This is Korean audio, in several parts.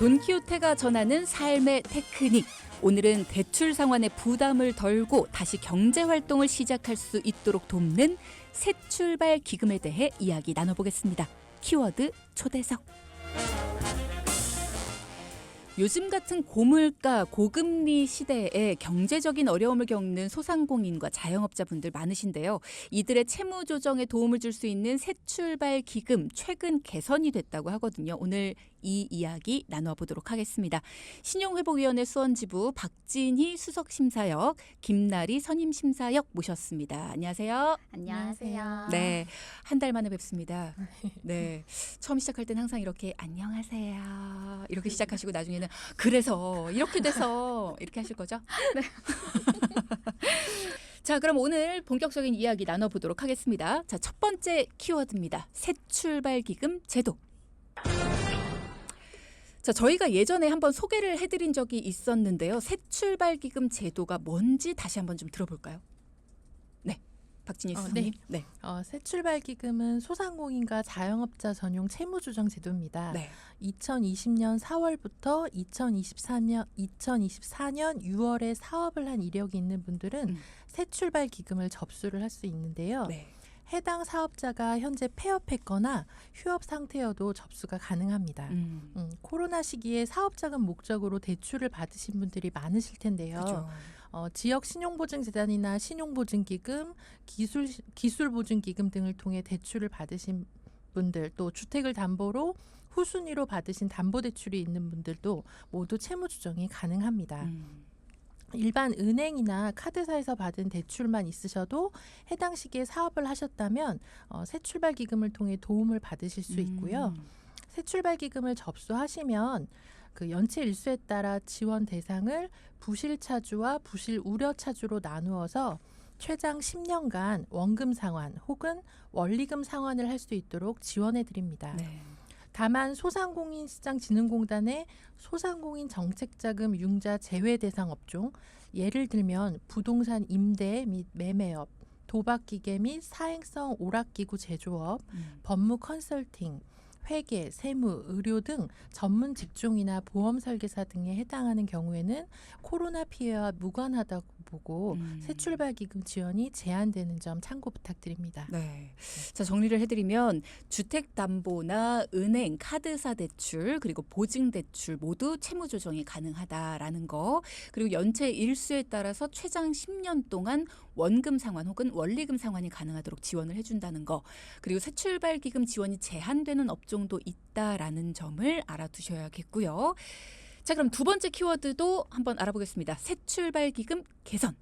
돈키호테가 전하는 삶의 테크닉. 오늘은 대출 상환의 부담을 덜고 다시 경제활동을 시작할 수 있도록 돕는 새 출발 기금에 대해 이야기 나눠보겠습니다. 키워드 초대석. 요즘 같은 고물가, 고금리 시대에 경제적인 어려움을 겪는 소상공인과 자영업자분들 많으신데요. 이들의 채무 조정에 도움을 줄 수 있는 새 출발 기금 최근 개선이 됐다고 하거든요. 오늘 이 이야기 나눠보도록 하겠습니다. 신용회복위원회 수원지부 박진희 수석심사역, 김나리 선임심사역 모셨습니다. 안녕하세요. 안녕하세요. 네, 한 달 만에 뵙습니다. 네, 처음 시작할 땐 항상 이렇게 안녕하세요 이렇게 시작하시고 나중에는 그래서 이렇게 돼서 이렇게 하실 거죠? 네. 자, 그럼 오늘 본격적인 이야기 나눠보도록 하겠습니다. 자, 첫 번째 키워드입니다. 새 출발 기금 제도. 자, 저희가 예전에 한번 소개를 해드린 적이 있었는데요. 새 출발 기금 제도가 뭔지 다시 한번 좀 들어볼까요? 네, 박진희 수석님. 네. 새 출발 기금은 소상공인과 자영업자 전용 채무 조정 제도입니다. 네. 2020년 4월부터 2024년 6월에 사업을 한 이력이 있는 분들은 새 출발 기금을 접수를 할 수 있는데요. 네. 해당 사업자가 현재 폐업했거나 휴업 상태여도 접수가 가능합니다. 코로나 시기에 사업자금 목적으로 대출을 받으신 분들이 많으실 텐데요. 그렇죠. 지역 신용보증재단이나 신용보증기금, 기술보증기금 등을 통해 대출을 받으신 분들, 또 주택을 담보로 후순위로 받으신 담보대출이 있는 분들도 모두 채무 조정이 가능합니다. 일반 은행이나 카드사에서 받은 대출만 있으셔도 해당 시기에 사업을 하셨다면 새 출발 기금을 통해 도움을 받으실 수 있고요. 새 출발 기금을 접수하시면 그 연체 일수에 따라 지원 대상을 부실 차주와 부실 우려 차주로 나누어서 최장 10년간 원금 상환 혹은 원리금 상환을 할 수 있도록 지원해 드립니다. 네. 다만 소상공인시장진흥공단의 소상공인 정책자금 융자 제외 대상 업종, 예를 들면 부동산 임대 및 매매업, 도박기계 및 사행성 오락기구 제조업, 법무 컨설팅, 회계, 세무, 의료 등 전문 직종이나 보험 설계사 등에 해당하는 경우에는 코로나 피해와 무관하다고 보고 새 출발 기금 지원이 제한되는 점 참고 부탁드립니다. 네. 자, 정리를 해드리면 주택담보나 은행, 카드사 대출, 그리고 보증대출 모두 채무 조정이 가능하다라는 거. 그리고 연체 일수에 따라서 최장 10년 동안 원금 상환 혹은 원리금 상환이 가능하도록 지원을 해준다는 거. 그리고 새 출발 기금 지원이 제한되는 업종도 있다라는 점을 알아두셔야겠고요. 자, 그럼 두 번째 키워드도 한번 알아보겠습니다. 새 출발 기금 개선.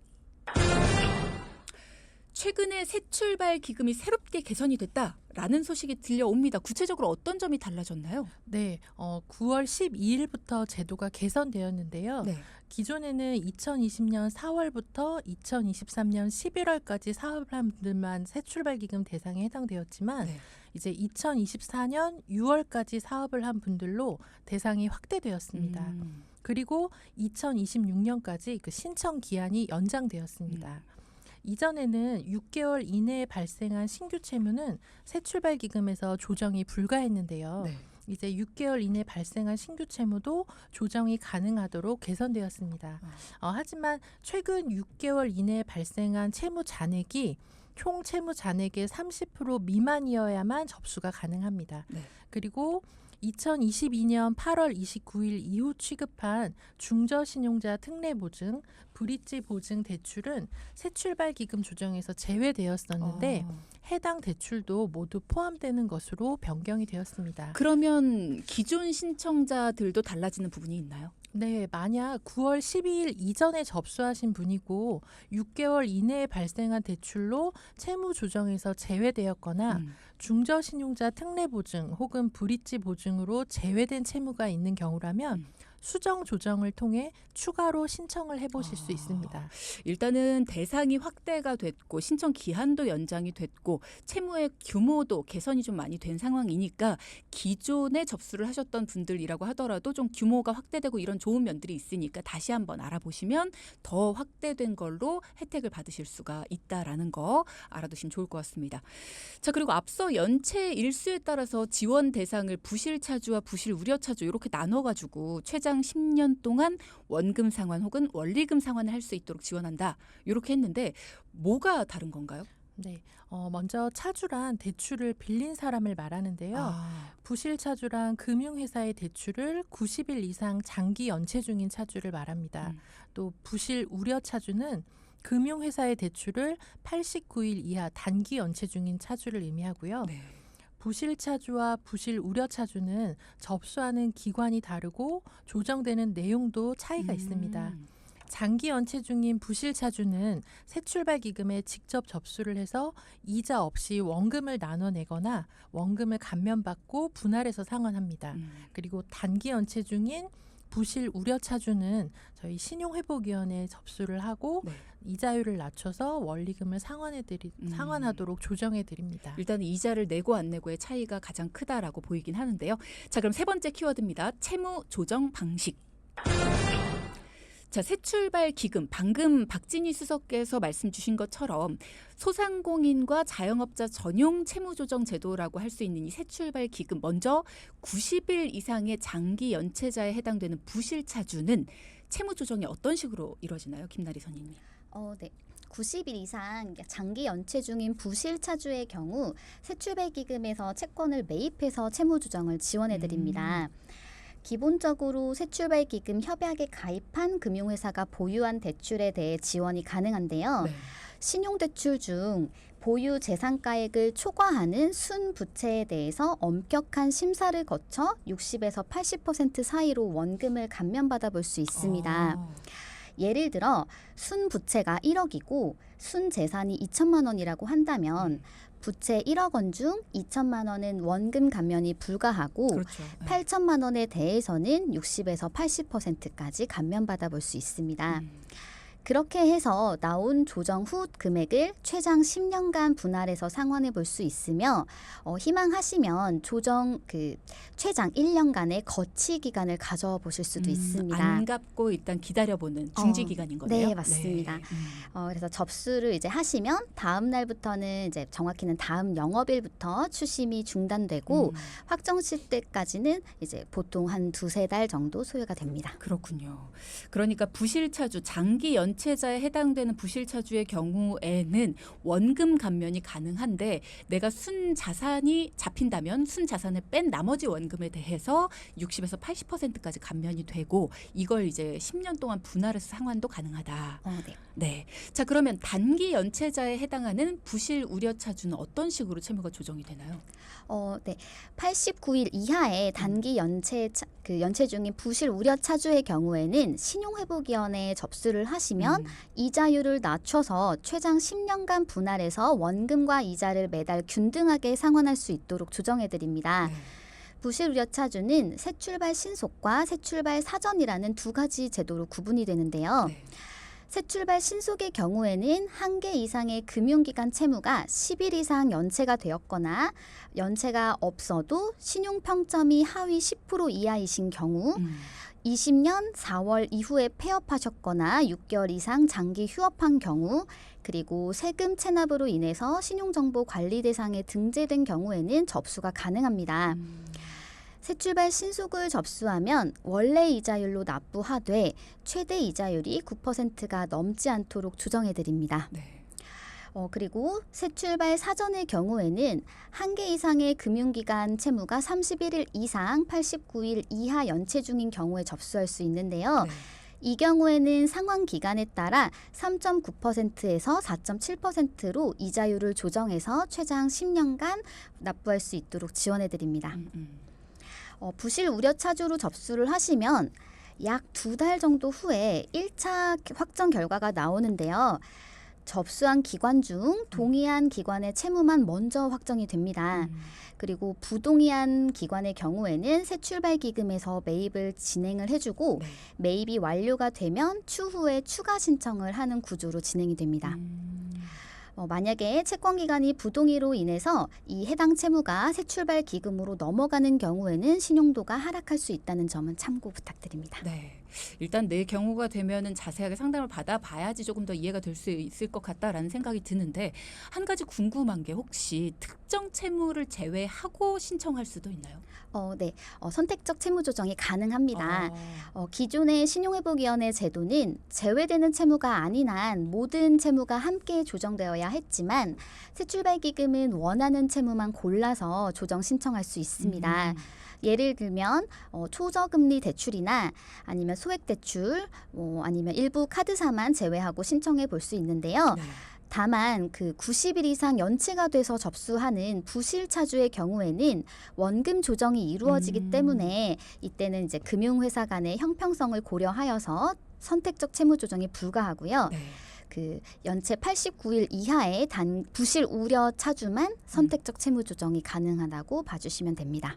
최근에 새 출발 기금이 새롭게 개선이 됐다라는 소식이 들려옵니다. 구체적으로 어떤 점이 달라졌나요? 네, 9월 12일부터 제도가 개선되었는데요. 네. 기존에는 2020년 4월부터 2023년 11월까지 사업을 한 분들만 새 출발 기금 대상에 해당되었지만 네. 이제 2024년 6월까지 사업을 한 분들로 대상이 확대되었습니다. 그리고 2026년까지 그 신청 기한이 연장되었습니다. 이전에는 6개월 이내에 발생한 신규 채무는 새 출발 기금에서 조정이 불가했는데요. 네. 이제 6개월 이내 발생한 신규 채무도 조정이 가능하도록 개선되었습니다. 하지만 최근 6개월 이내에 발생한 채무 잔액이 총 채무 잔액의 30% 미만이어야만 접수가 가능합니다. 네. 그리고 2022년 8월 29일 이후 취급한 중저신용자 특례보증, 브릿지 보증 대출은 새 출발 기금 조정에서 제외되었었는데 해당 대출도 모두 포함되는 것으로 변경이 되었습니다. 그러면 기존 신청자들도 달라지는 부분이 있나요? 네, 만약 9월 12일 이전에 접수하신 분이고 6개월 이내에 발생한 대출로 채무 조정에서 제외되었거나 중저신용자 특례보증 혹은 브릿지 보증으로 제외된 채무가 있는 경우라면 수정 조정을 통해 추가로 신청을 해보실 수 있습니다. 일단은 대상이 확대가 됐고 신청 기한도 연장이 됐고 채무의 규모도 개선이 좀 많이 된 상황이니까 기존에 접수를 하셨던 분들이라고 하더라도 좀 규모가 확대되고 이런 좋은 면들이 있으니까 다시 한번 알아보시면 더 확대된 걸로 혜택을 받으실 수가 있다라는 거 알아두시면 좋을 것 같습니다. 자, 그리고 앞서 연체 일수에 따라서 지원 대상을 부실차주와 부실우려차주 이렇게 나눠가지고 최장 10년 동안 원금 상환 혹은 원리금 상환을 할 수 있도록 지원한다. 이렇게 했는데 뭐가 다른 건가요? 네, 먼저 차주란 대출을 빌린 사람을 말하는데요. 부실차주란 금융회사의 대출을 90일 이상 장기 연체 중인 차주를 말합니다. 또 부실우려차주는 금융회사의 대출을 89일 이하 단기 연체 중인 차주를 의미하고요. 네. 부실차주와 부실우려차주는 접수하는 기관이 다르고 조정되는 내용도 차이가 있습니다. 장기 연체 중인 부실차주는 새출발기금에 직접 접수를 해서 이자 없이 원금을 나눠내거나 원금을 감면받고 분할해서 상환합니다. 그리고 단기 연체 중인 부실우려차주는 저희 신용회복위원회에 접수를 하고 네. 이자율을 낮춰서 원리금을 상환하도록 조정해드립니다. 일단 이자를 내고 안 내고의 차이가 가장 크다라고 보이긴 하는데요. 자, 그럼 세 번째 키워드입니다. 채무 조정 방식. 자, 새출발 기금, 방금 박진희 수석께서 말씀 주신 것처럼 소상공인과 자영업자 전용 채무조정 제도라고 할 수 있는 이 새출발 기금, 먼저 90일 이상의 장기 연체자에 해당되는 부실차주는 채무조정이 어떤 식으로 이루어지나요? 김나리 선임님. 네. 90일 이상 장기 연체 중인 부실차주의 경우 새출발 기금에서 채권을 매입해서 채무 조정을 지원해 드립니다. 기본적으로 새출발 기금 협약에 가입한 금융회사가 보유한 대출에 대해 지원이 가능한데요. 네. 신용대출 중 보유 재산가액을 초과하는 순부채에 대해서 엄격한 심사를 거쳐 60에서 80% 사이로 원금을 감면받아 볼 수 있습니다. 예를 들어 순부채가 1억이고 순재산이 2천만 원이라고 한다면 부채 1억 원 중 2천만 원은 원금 감면이 불가하고 그렇죠. 8천만 원에 대해서는 60에서 80%까지 감면받아 볼 수 있습니다. 그렇게 해서 나온 조정 후 금액을 최장 10년간 분할해서 상환해 볼 수 있으며 희망하시면 조정 최장 1년간의 거치 기간을 가져보실 수도 있습니다. 안 갚고 일단 기다려보는 중지 기간인 거네요. 네, 맞습니다. 네. 그래서 접수를 이제 하시면 다음 날부터는 이제 정확히는 다음 영업일부터 추심이 중단되고 확정실 때까지는 이제 보통 한 2-3달 정도 소요가 됩니다. 그렇군요. 그러니까 부실차주, 장기 연체자에 해당되는 부실차주의 경우에는 원금 감면이 가능한데 내가 순자산이 잡힌다면 순자산을 뺀 나머지 원금에 대해서 60에서 80%까지 감면이 되고 이걸 이제 10년 동안 분할해서 상환도 가능하다. 네. 네. 자, 그러면 단기 연체자에 해당하는 부실 우려차주는 어떤 식으로 채무가 조정이 되나요? 네. 89일 이하의 단기 연체 중인 부실 우려 차주의 경우에는 신용회복위원회에 접수를 하시면 이자율을 낮춰서 최장 10년간 분할해서 원금과 이자를 매달 균등하게 상환할 수 있도록 조정해 드립니다. 네. 부실 우려 차주는 새출발 신속과 새출발 사전이라는 두 가지 제도로 구분이 되는데요. 네. 새출발 신속의 경우에는 한 개 이상의 금융기관 채무가 10일 이상 연체가 되었거나 연체가 없어도 신용평점이 하위 10% 이하이신 경우 20년 4월 이후에 폐업하셨거나 6개월 이상 장기 휴업한 경우 그리고 세금 체납으로 인해서 신용정보 관리 대상에 등재된 경우에는 접수가 가능합니다. 새출발 신속을 접수하면 원래 이자율로 납부하되 최대 이자율이 9%가 넘지 않도록 조정해 드립니다. 네. 그리고 새출발 사전의 경우에는 한 개 이상의 금융기관 채무가 31일 이상 89일 이하 연체 중인 경우에 접수할 수 있는데요. 네. 이 경우에는 상환 기간에 따라 3.9%에서 4.7%로 이자율을 조정해서 최장 10년간 납부할 수 있도록 지원해 드립니다. 부실 우려 차주로 접수를 하시면 약 2달 정도 후에 1차 확정 결과가 나오는데요. 접수한 기관 중 동의한 기관의 채무만 먼저 확정이 됩니다. 그리고 부동의한 기관의 경우에는 새 출발 기금에서 매입을 진행을 해주고 네. 매입이 완료가 되면 추후에 추가 신청을 하는 구조로 진행이 됩니다. 만약에 채권 기간이 부동의로 인해서 이 해당 채무가 새 출발 기금으로 넘어가는 경우에는 신용도가 하락할 수 있다는 점은 참고 부탁드립니다. 네. 일단 내 경우가 되면은 자세하게 상담을 받아봐야지 조금 더 이해가 될 수 있을 것 같다라는 생각이 드는데 한 가지 궁금한 게 혹시 특정 채무를 제외하고 신청할 수도 있나요? 네. 선택적 채무 조정이 가능합니다. 아. 기존의 신용회복위원회 제도는 제외되는 채무가 아닌 한 모든 채무가 함께 조정되어야 했지만 새출발기금은 원하는 채무만 골라서 조정 신청할 수 있습니다. 예를 들면 초저금리 대출이나 아니면 소액 대출, 아니면 일부 카드사만 제외하고 신청해 볼 수 있는데요. 네. 다만 그 90일 이상 연체가 돼서 접수하는 부실차주의 경우에는 원금 조정이 이루어지기 때문에 이때는 이제 금융회사 간의 형평성을 고려하여서 선택적 채무 조정이 불가하고요. 네. 그 연체 89일 이하의 부실 우려 차주만 선택적 채무 조정이 가능하다고 봐주시면 됩니다.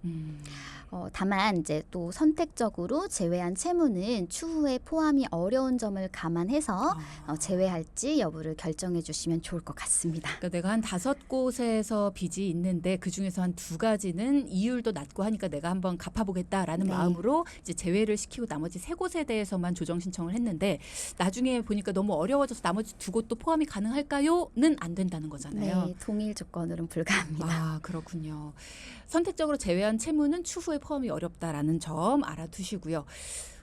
다만 이제 또 선택적으로 제외한 채무는 추후에 포함이 어려운 점을 감안해서 제외할지 여부를 결정해 주시면 좋을 것 같습니다. 그러니까 내가 한 5곳에서 빚이 있는데 그 중에서 한 2가지는 이율도 낮고 하니까 내가 한번 갚아보겠다라는 네. 마음으로 이제 제외를 시키고 나머지 3곳에 대해서만 조정 신청을 했는데 나중에 보니까 너무 어려워져서 나머지 2곳도 포함이 가능할까요?는 안 된다는 거잖아요. 네, 동일 조건으로는 불가합니다. 아, 그렇군요. 선택적으로 제외한 채무는 추후에 포함이 어렵다라는 점 알아두시고요.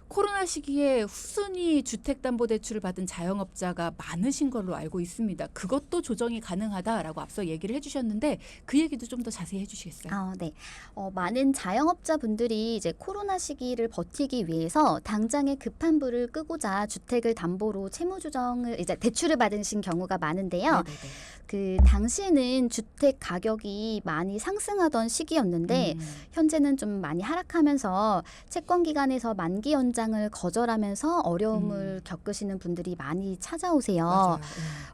코로나 시기에 후순위 주택담보대출을 받은 자영업자가 많으신 걸로 알고 있습니다. 그것도 조정이 가능하다라고 앞서 얘기를 해주셨는데 그 얘기도 좀 더 자세히 해주시겠어요? 네. 많은 자영업자분들이 이제 코로나 시기를 버티기 위해서 당장의 급한 불을 끄고자 주택을 담보로 채무 조정을 이제 대출을 받으신 경우가 많은데요. 네네네. 그 당시에는 주택 가격이 많이 상승하던 시기였는데 현재는 좀 많이 하락하면서 채권 기간에서 만기 연장을 거절하면서 어려움을 겪으시는 분들이 많이 찾아오세요.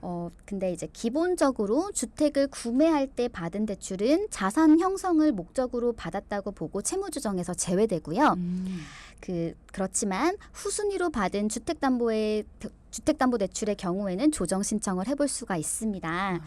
맞아요. 근데 이제 기본적으로 주택을 구매할 때 받은 대출은 자산 형성을 목적으로 받았다고 보고 채무 조정에서 제외되고요. 그렇지만 후순위로 받은 주택담보대출의 경우에는 조정 신청을 해볼 수가 있습니다.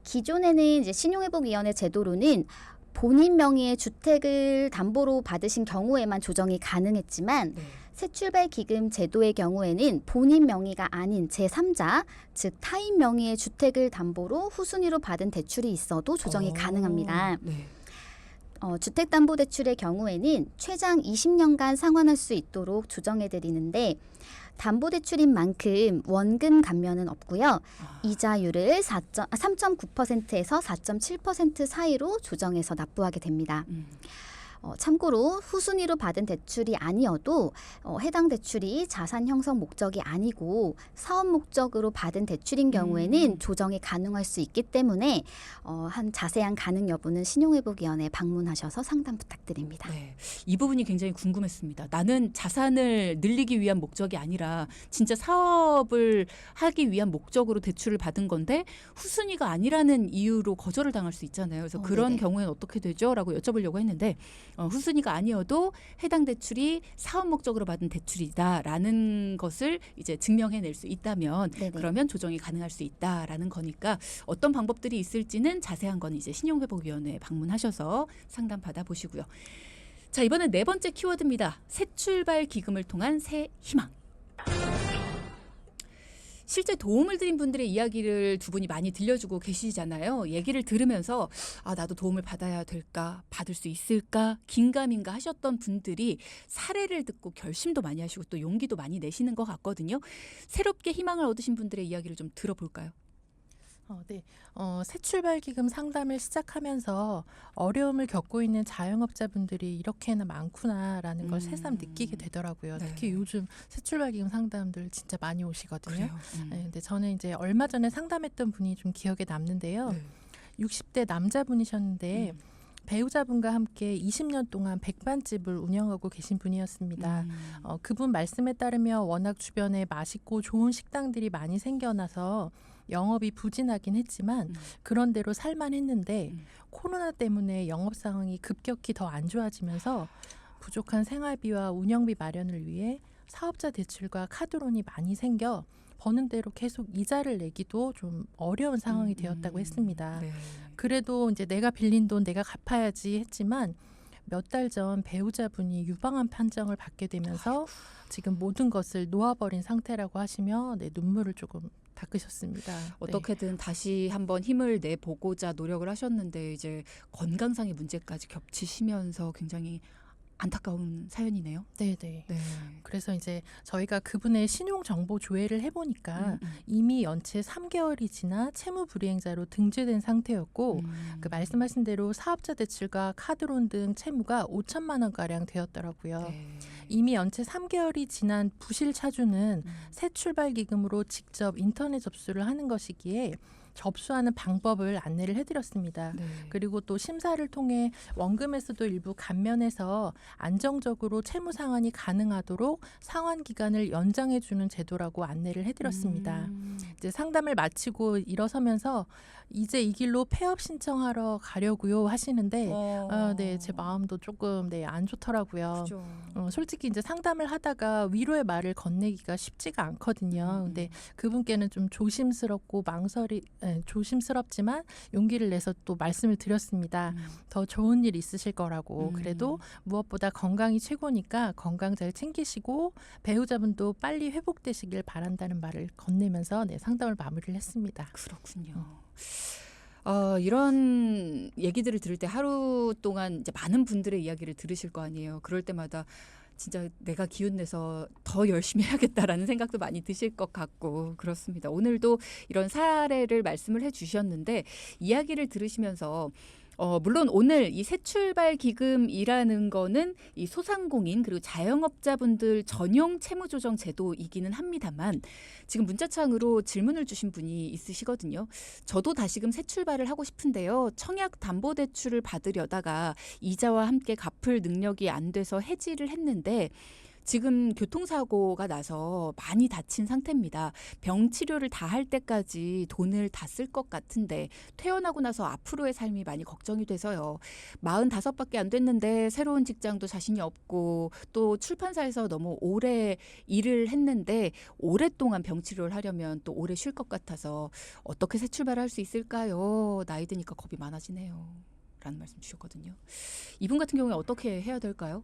기존에는 이제 신용회복위원회 제도로는 본인 명의의 주택을 담보로 받으신 경우에만 조정이 가능했지만 네. 새출발기금 제도의 경우에는 본인 명의가 아닌 제3자, 즉 타인 명의의 주택을 담보로 후순위로 받은 대출이 있어도 조정이 가능합니다. 네. 주택담보대출의 경우에는 최장 20년간 상환할 수 있도록 조정해드리는데 담보대출인 만큼 원금 감면은 없고요. 이자율을 3.9%에서 4.7% 사이로 조정해서 납부하게 됩니다. 참고로 후순위로 받은 대출이 아니어도 해당 대출이 자산 형성 목적이 아니고 사업 목적으로 받은 대출인 경우에는 조정이 가능할 수 있기 때문에 한 자세한 가능 여부는 신용회복위원회에 방문하셔서 상담 부탁드립니다. 네. 이 부분이 굉장히 궁금했습니다. 나는 자산을 늘리기 위한 목적이 아니라 진짜 사업을 하기 위한 목적으로 대출을 받은 건데 후순위가 아니라는 이유로 거절을 당할 수 있잖아요. 그래서 그런 네네. 경우에는 어떻게 되죠? 라고 여쭤보려고 했는데 후순위가 아니어도 해당 대출이 사업 목적으로 받은 대출이다라는 것을 이제 증명해낼 수 있다면 네네. 그러면 조정이 가능할 수 있다라는 거니까 어떤 방법들이 있을지는 자세한 건 이제 신용회복위원회에 방문하셔서 상담 받아보시고요. 자, 이번엔 4번째 키워드입니다. 새 출발 기금을 통한 새 희망. 실제 도움을 드린 분들의 이야기를 두 분이 많이 들려주고 계시잖아요. 얘기를 들으면서 나도 도움을 받아야 될까, 받을 수 있을까, 긴가민가 하셨던 분들이 사례를 듣고 결심도 많이 하시고 또 용기도 많이 내시는 것 같거든요. 새롭게 희망을 얻으신 분들의 이야기를 좀 들어볼까요? 네. 새출발기금 상담을 시작하면서 어려움을 겪고 있는 자영업자분들이 이렇게나 많구나라는 걸 새삼 느끼게 되더라고요. 네. 특히 요즘 새출발기금 상담들 진짜 많이 오시거든요. 그래요. 네, 근데 저는 이제 얼마 전에 상담했던 분이 좀 기억에 남는데요. 60대 남자분이셨는데 배우자분과 함께 20년 동안 백반집을 운영하고 계신 분이었습니다. 그분 말씀에 따르면 워낙 주변에 맛있고 좋은 식당들이 많이 생겨나서 영업이 부진하긴 했지만 그런대로 살만했는데 음. 코로나 때문에 영업 상황이 급격히 더 안 좋아지면서 부족한 생활비와 운영비 마련을 위해 사업자 대출과 카드론이 많이 생겨 버는 대로 계속 이자를 내기도 좀 어려운 상황이 되었다고 했습니다. 네. 그래도 이제 내가 빌린 돈 내가 갚아야지 했지만 몇 달 전 배우자분이 유방암 판정을 받게 되면서 지금 모든 것을 놓아버린 상태라고 하시며 눈물을 조금 닦으셨습니다. 어떻게든 다시 한번 힘을 내보고자 노력을 하셨는데 이제 건강상의 문제까지 겹치시면서 굉장히 안타까운 사연이네요. 네, 네. 네. 그래서 이제 저희가 그분의 신용 정보 조회를 해보니까 이미 연체 3개월이 지나 채무 불이행자로 등재된 상태였고 그 말씀하신 대로 사업자 대출과 카드론 등 채무가 5천만 원 가량 되었더라고요. 네. 이미 연체 3개월이 지난 부실 차주는 새 출발 기금으로 직접 인터넷 접수를 하는 것이기에 접수하는 방법을 안내를 해드렸습니다. 네. 그리고 또 심사를 통해 원금에서도 일부 감면해서 안정적으로 채무 상환이 가능하도록 상환 기간을 연장해 주는 제도라고 안내를 해드렸습니다. 이제 상담을 마치고 일어서면서 이제 이 길로 폐업 신청하러 가려고요 하시는데 네, 제 마음도 조금 안 좋더라고요. 그죠. 솔직히 이제 상담을 하다가 위로의 말을 건네기가 쉽지가 않거든요. 근데 그분께는 좀 조심스럽지만 용기를 내서 또 말씀을 드렸습니다. 더 좋은 일 있으실 거라고. 그래도 무엇보다 건강이 최고니까 건강 잘 챙기시고 배우자분도 빨리 회복되시길 바란다는 말을 건네면서 상담을 마무리를 했습니다. 그렇군요. 이런 얘기들을 들을 때 하루 동안 이제 많은 분들의 이야기를 들으실 거 아니에요. 그럴 때마다 진짜 내가 기운 내서 더 열심히 해야겠다라는 생각도 많이 드실 것 같고 그렇습니다. 오늘도 이런 사례를 말씀을 해주셨는데 이야기를 들으시면서 물론 오늘 이 새출발 기금이라는 거는 이 소상공인 그리고 자영업자분들 전용 채무조정 제도이기는 합니다만 지금 문자창으로 질문을 주신 분이 있으시거든요. 저도 다시금 새출발을 하고 싶은데요. 청약 담보대출을 받으려다가 이자와 함께 갚을 능력이 안 돼서 해지를 했는데 지금 교통사고가 나서 많이 다친 상태입니다. 병치료를 다 할 때까지 돈을 다 쓸 것 같은데 퇴원하고 나서 앞으로의 삶이 많이 걱정이 돼서요. 45밖에 안 됐는데 새로운 직장도 자신이 없고 또 출판사에서 너무 오래 일을 했는데 오랫동안 병치료를 하려면 또 오래 쉴 것 같아서 어떻게 새 출발할 수 있을까요? 나이 드니까 겁이 많아지네요. 라는 말씀 주셨거든요. 이분 같은 경우에 어떻게 해야 될까요?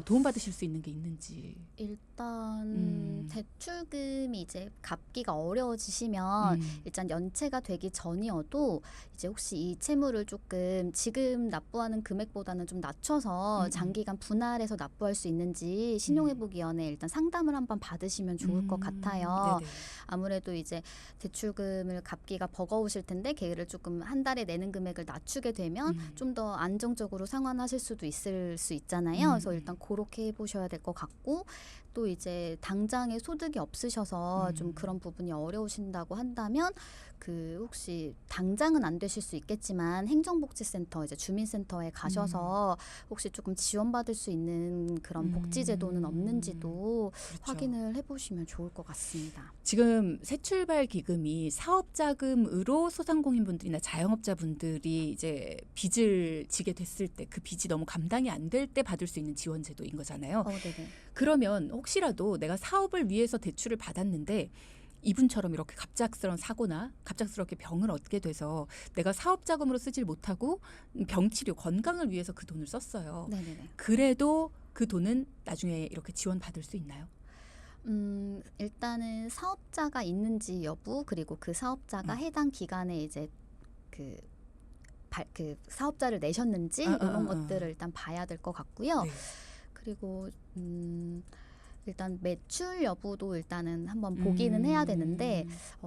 도움받으실 수 있는 게 있는지. 일단 대출금이 이제 갚기가 어려워지시면 일단 연체가 되기 전이어도 이제 혹시 이 채무를 조금 지금 납부하는 금액보다는 좀 낮춰서 장기간 분할해서 납부할 수 있는지 신용회복위원회에 일단 상담을 한번 받으시면 좋을 것 같아요. 네네. 아무래도 이제 대출금을 갚기가 버거우실 텐데 걔를 조금 한 달에 내는 금액을 낮추게 되면 좀 더 안정적으로 상환하실 수도 있을 수 있잖아요. 그래서 일단 그렇게 해보셔야 될 것 같고 또 이제 당장에 소득이 없으셔서 좀 그런 부분이 어려우신다고 한다면 그 혹시 당장은 안 되실 수 있겠지만 행정복지센터 이제 주민센터에 가셔서 혹시 조금 지원받을 수 있는 그런 복지제도는 없는지도 그렇죠. 확인을 해보시면 좋을 것 같습니다. 지금 새출발 기금이 사업자금으로 소상공인분들이나 자영업자분들이 이제 빚을 지게 됐을 때 그 빚이 너무 감당이 안 될 때 받을 수 있는 지원 제도인 거잖아요. 네네. 그러면 혹시라도 내가 사업을 위해서 대출을 받았는데 이분처럼 이렇게 갑작스러운 사고나 갑작스럽게 병을 얻게 돼서 내가 사업 자금으로 쓰질 못하고 병치료 건강을 위해서 그 돈을 썼어요. 네네네. 그래도 그 돈은 나중에 이렇게 지원받을 수 있나요? 일단은 사업자가 있는지 여부 그리고 그 사업자가 해당 기간에 이제 그 사업자를 내셨는지 이런 것들을 일단 봐야 될 것 같고요. 네. 그리고 일단 매출 여부도 일단은 한번 보기는 해야 되는데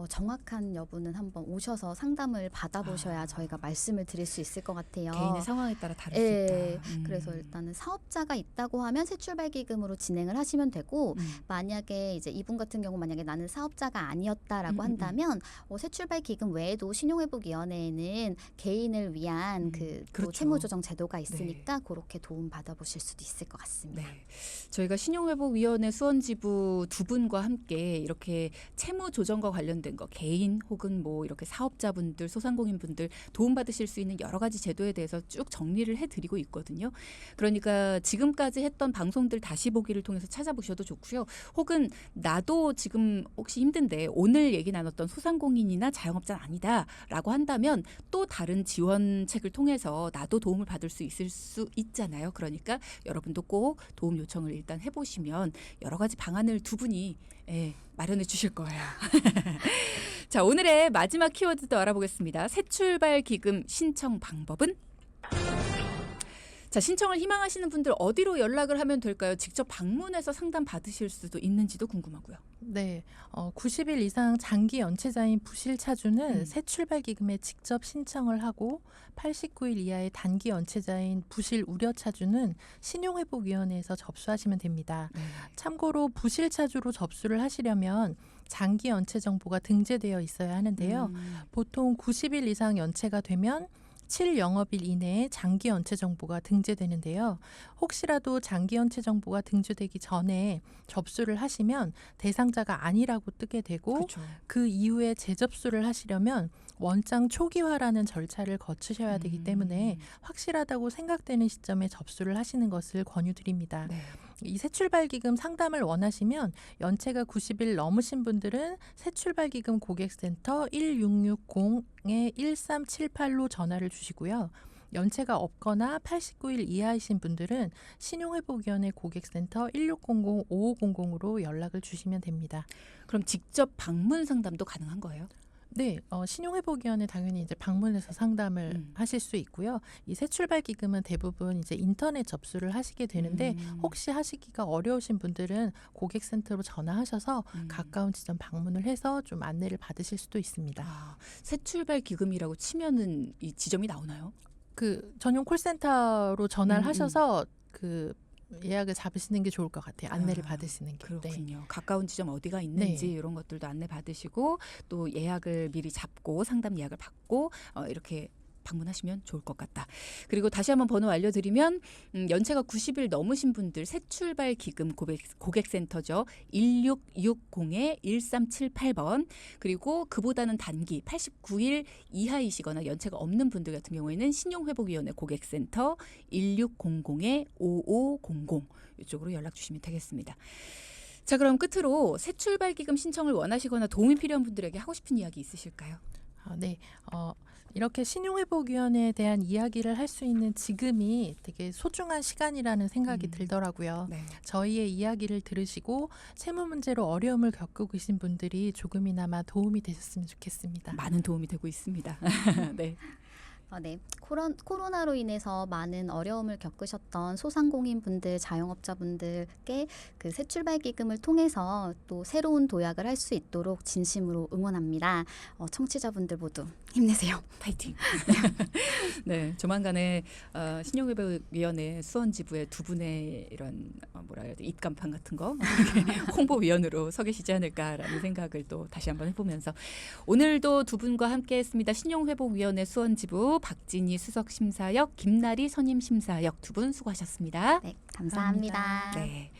정확한 여부는 한번 오셔서 상담을 받아보셔야 저희가 말씀을 드릴 수 있을 것 같아요. 개인의 상황에 따라 다를 예, 수 있다. 그래서 일단은 사업자가 있다고 하면 새출발기금으로 진행을 하시면 되고 만약에 이제 이분 같은 경우 만약에 나는 사업자가 아니었다라고 한다면 새출발기금 외에도 신용회복위원회에는 개인을 위한 그 그렇죠. 채무조정 제도가 있으니까 그렇게 도움 받아보실 수도 있을 것 같습니다. 네. 저희가 신용회복위원회 신용회복위원회 수원지부 두 분과 함께 이렇게 채무 조정과 관련된 거 개인 혹은 뭐 이렇게 사업자분들, 소상공인분들 도움받으실 수 있는 여러 가지 제도에 대해서 쭉 정리를 해드리고 있거든요. 그러니까 지금까지 했던 방송들 다시 보기를 통해서 찾아보셔도 좋고요. 혹은 나도 지금 혹시 힘든데 오늘 얘기 나눴던 소상공인이나 자영업자는 아니다라고 한다면 또 다른 지원책을 통해서 나도 도움을 받을 수 있을 수 있잖아요. 그러니까 여러분도 꼭 도움 요청을 일단 해보시면 여러 가지 방안을 두 분이 마련해 주실 거예요. 자, 오늘의 마지막 키워드도 알아보겠습니다. 새출발 기금 신청 방법은? 자, 신청을 희망하시는 분들 어디로 연락을 하면 될까요? 직접 방문해서 상담 받으실 수도 있는지도 궁금하고요. 네, 90일 이상 장기 연체자인 부실차주는 새출발기금에 직접 신청을 하고 89일 이하의 단기 연체자인 부실 우려차주는 신용회복위원회에서 접수하시면 됩니다. 참고로 부실차주로 접수를 하시려면 장기 연체 정보가 등재되어 있어야 하는데요. 보통 90일 이상 연체가 되면 7영업일 이내에 장기 연체 정보가 등재되는데요. 혹시라도 장기 연체 정보가 등재되기 전에 접수를 하시면 대상자가 아니라고 뜨게 되고 그렇죠. 그 이후에 재접수를 하시려면 원장 초기화라는 절차를 거치셔야 되기 때문에 확실하다고 생각되는 시점에 접수를 하시는 것을 권유드립니다. 네. 이 새출발기금 상담을 원하시면 연체가 90일 넘으신 분들은 새출발기금 고객센터 1660-1378로 전화를 주시고요. 연체가 없거나 89일 이하이신 분들은 신용회복위원회 고객센터 1600-5500으로 연락을 주시면 됩니다. 그럼 직접 방문 상담도 가능한 거예요? 네, 신용회복위원회 당연히 이제 방문해서 상담을 하실 수 있고요. 이 새출발기금은 대부분 이제 인터넷 접수를 하시게 되는데 혹시 하시기가 어려우신 분들은 고객센터로 전화하셔서 가까운 지점 방문을 해서 좀 안내를 받으실 수도 있습니다. 아, 새출발 기금이라고 치면은 이 지점이 나오나요? 그 전용 콜센터로 전화를 하셔서 그 예약을 잡으시는 게 좋을 것 같아요. 안내를 받으시는 게. 그렇군요. 네. 가까운 지점 어디가 있는지 네. 이런 것들도 안내 받으시고 또 예약을 미리 잡고 상담 예약을 받고 이렇게 방문하시면 좋을 것 같다. 그리고 다시 한번 번호 알려드리면 연체가 90일 넘으신 분들 새출발 기금 고객센터죠. 1660-1378번 그리고 그보다는 단기 89일 이하이시거나 연체가 없는 분들 같은 경우에는 신용회복위원회 고객센터 1600-5500 이쪽으로 연락 주시면 되겠습니다. 자, 그럼 끝으로 새출발 기금 신청을 원하시거나 도움이 필요한 분들에게 하고 싶은 이야기 있으실까요? 네. 이렇게 신용회복위원회에 대한 이야기를 할 수 있는 지금이 되게 소중한 시간이라는 생각이 들더라고요. 네. 저희의 이야기를 들으시고 세무 문제로 어려움을 겪고 계신 분들이 조금이나마 도움이 되셨으면 좋겠습니다. 많은 도움이 되고 있습니다. 네. 네. 코로나로 인해서 많은 어려움을 겪으셨던 소상공인 분들, 자영업자 분들께 그 새출발 기금을 통해서 또 새로운 도약을 할 수 있도록 진심으로 응원합니다. 청취자분들 모두 힘내세요. 파이팅. 네, 조만간에 신용회복위원회 수원지부의 두 분의 이런 뭐라 해야 돼 입간판 같은 거 홍보위원으로 서 계시지 않을까라는 생각을 또 다시 한번 해보면서 오늘도 두 분과 함께했습니다. 신용회복위원회 수원지부 박진희 수석심사역, 김나리 선임심사역 두 분 수고하셨습니다. 네, 감사합니다. 네.